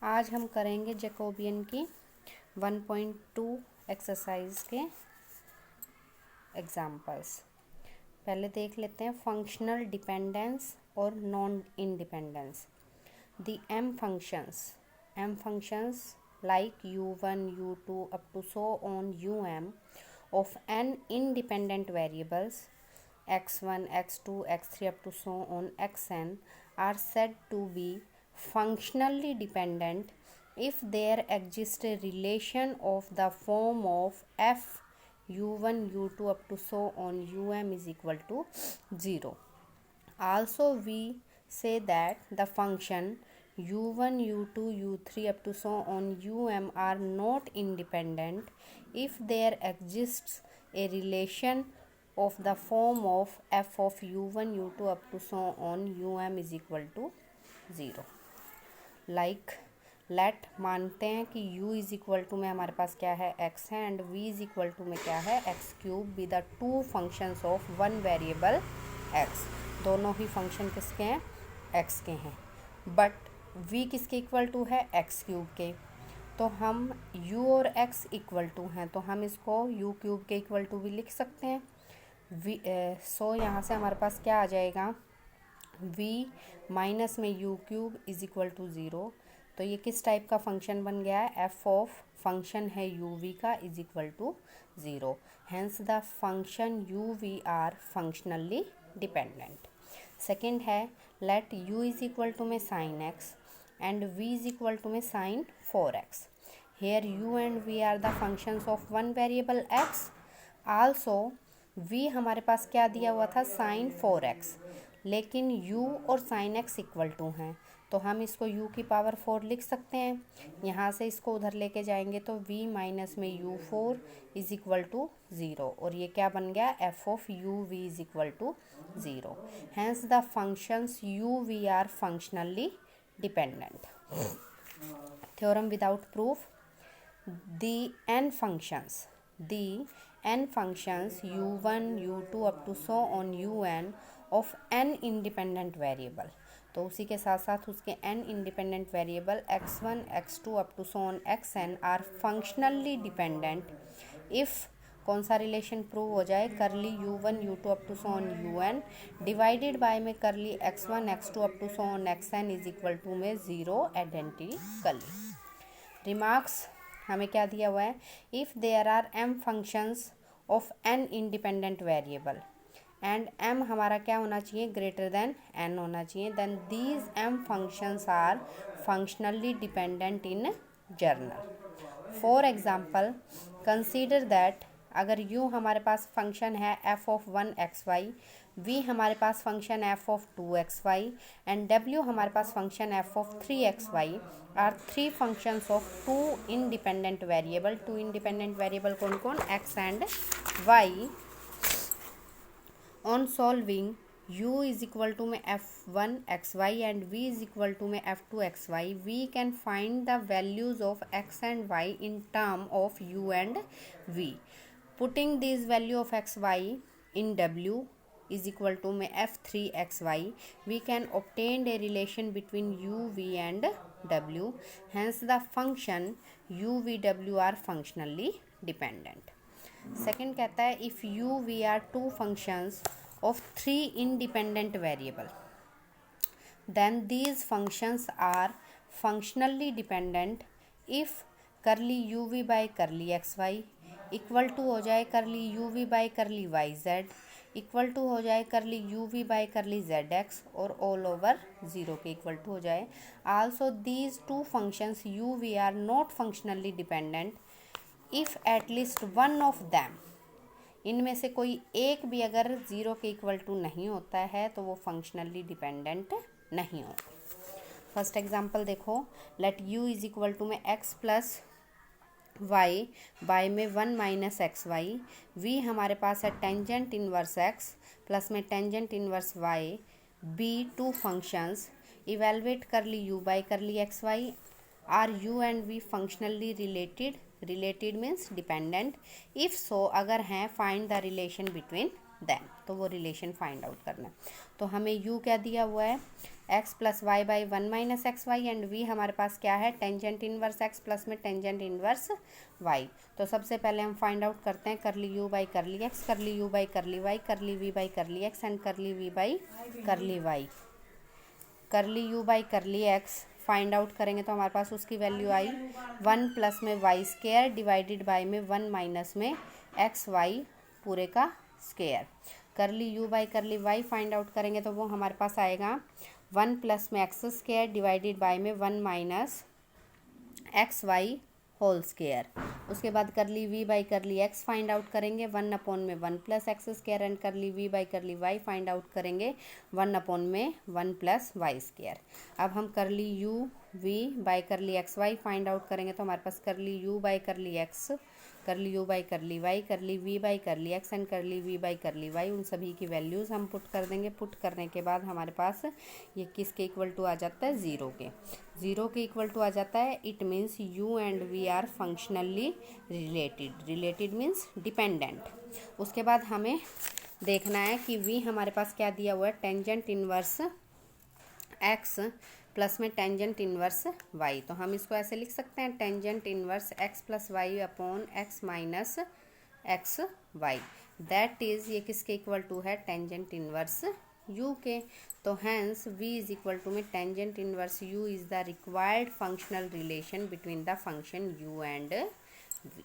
आज हम करेंगे जैकोबियन की 1.2 एक्सरसाइज के एग्जाम्पल्स। पहले देख लेते हैं फंक्शनल डिपेंडेंस और non independence. The M functions like u1 u2 up to so on um of n independent variables x1 x2 x3 up to so on xn are said to be functionally dependent if there exists a relation of the form of f u1 u2 up to so on um is equal to 0. Also we say that the function u1 u2 u3 up to so on um are not independent if there exists a relation of the form of f of u1 u2 up to so on um is equal to 0. like late मानते हैं कि u is equal to में हमारे पास क्या है x है and v is equal to में क्या है X cube be the two functions of one variable x। दोनों ही फंक्शन किसके हैं x के हैं, बट v किसके इक्वल टू है x क्यूब के। तो हम u और x इक्वल टू हैं तो हम इसको u क्यूब के इक्वल टू भी लिख सकते हैं। सो यहाँ से हमारे पास क्या आ जाएगा v माइनस में u cube is equal to 0। तो ये किस टाइप का फंक्शन बन गया है, एफ ऑफ फंक्शन है यू वी का is equal to 0। Hence the function U V are functionally dependent. Second है let u is equal to में sine x and v is equal to में sine 4x। Here u and v are the functions of one variable x। Also v हमारे पास क्या दिया हुआ था sign 4x, लेकिन u और साइन x इक्वल टू हैं तो हम इसको u की पावर 4 लिख सकते हैं। यहाँ से इसको उधर लेके जाएंगे तो v माइनस में u4 इज इक्वल टू 0 और ये क्या बन गया f of u v is equal to 0। Hence the functions u v are functionally dependent. Theorem without proof. the n functions u1 u2 up to so on un of n independent variable। तो उसी के साथ साथ उसके n independent variable x1 x2 up to so on xn are functionally dependent if कौन सा relation prove हो जाए, curly u1 u2 up to so on un divided by में curly x1 x2 up to so on xn is equal to में 0 identically. Remarks हमें क्या दिया हुआ है, if there are m functions of n independent variable and m हमारा क्या होना चाहिए ग्रेटर देन n होना चाहिए, then these m functions are functionally dependent in general. For example consider that अगर u हमारे पास फंक्शन है f ऑफ 1xy, v हमारे पास function f of 2xy and w हमारे पास function f of 3xy are three functions of two independent variable. Two independent variable कौन कौन x and y। On solving u is equal to में f1 xy and v is equal to में f2 xy, we can find the values of x and y in term of u and v. Putting this value of xy in w is equal to में f3 xy, we can obtain a relation between u, v and w. Hence the function u, v, w are functionally dependent. Second कहता है if u v are two functions of three independent variable then these functions are functionally dependent if करली u v by करली x y equal to हो जाए करली u v by करली y z equal to हो जाए करली u v by करली z x और ऑल ओवर 0 के इक्वल टू हो जाए। Also these two functions u v are not functionally dependent if at least one of them, इनमें से कोई एक भी अगर 0 के इक्वल टू नहीं होता है तो वो फंक्शनली डिपेंडेंट नहीं होता। फर्स्ट एग्जांपल देखो, let u is equal to में x प्लस वाई बाय में 1 माइनस एक्स वाई, v हमारे पास है टेंजेंट इनवर्स x प्लस में tangent inverse y, b two functions evaluate कर ली u बाय कर ली x y, are u and v functionally related means dependent, if so अगर हैं find the relation between then, तो वो रिलेशन फाइंड आउट करना है। तो हमें u क्या दिया हुआ है, x plus Y by 1 minus x Y, and v हमारे पास क्या है, टेंजेंट इनवर्स x प्लस में टेंजेंट इनवर्स y। तो सबसे पहले हम फाइंड आउट करते हैं करली u by curly x, curly u by curly y, curly v by curly x and curly v by curly y। करली u by curly x find out करेंगे तो हमारे पास उसकी वैल्यू आई 1 प्लस में वाई स्क्वायर डिवाइडेड बाई में 1 minus में x Y पूरे का स्क्वायर। करली u by curly y find out करेंगे तो वो हमारे पास आएगा 1 प्लस में एक्स स्क्वायर डिवाइडेड बाई में 1 minus x Y whole square. उसके बाद curly v by curly x find out करेंगे 1 अपॉन में 1 plus X square, and curly v by curly y find out करेंगे 1 अपॉन में 1 प्लस वाई स्क्वायर। अब हम curly u v by curly X Y find out करेंगे तो हमारे पास curly u by curly x, curly u by curly y, curly v by curly x and curly v by curly y, उन सभी की values हम put कर देंगे। पुट करने के बाद हमारे पास ये किसके इक्वल टू आ जाता है, ज़ीरो के, ज़ीरो के इक्वल टू आ जाता है। It means u and v are functionally related, related means dependent. उसके बाद हमें देखना है कि v हमारे पास क्या दिया हुआ है, टेंजेंट इनवर्स x प्लस में टेंजेंट इनवर्स y। तो हम इसको ऐसे लिख सकते हैं, tangent inverse x plus y upon x minus x y, that is ये किसके इक्वल टू है, टेंजेंट इनवर्स u के। तो hence v is equal to में tangent inverse u is the required functional relation between the function u and v।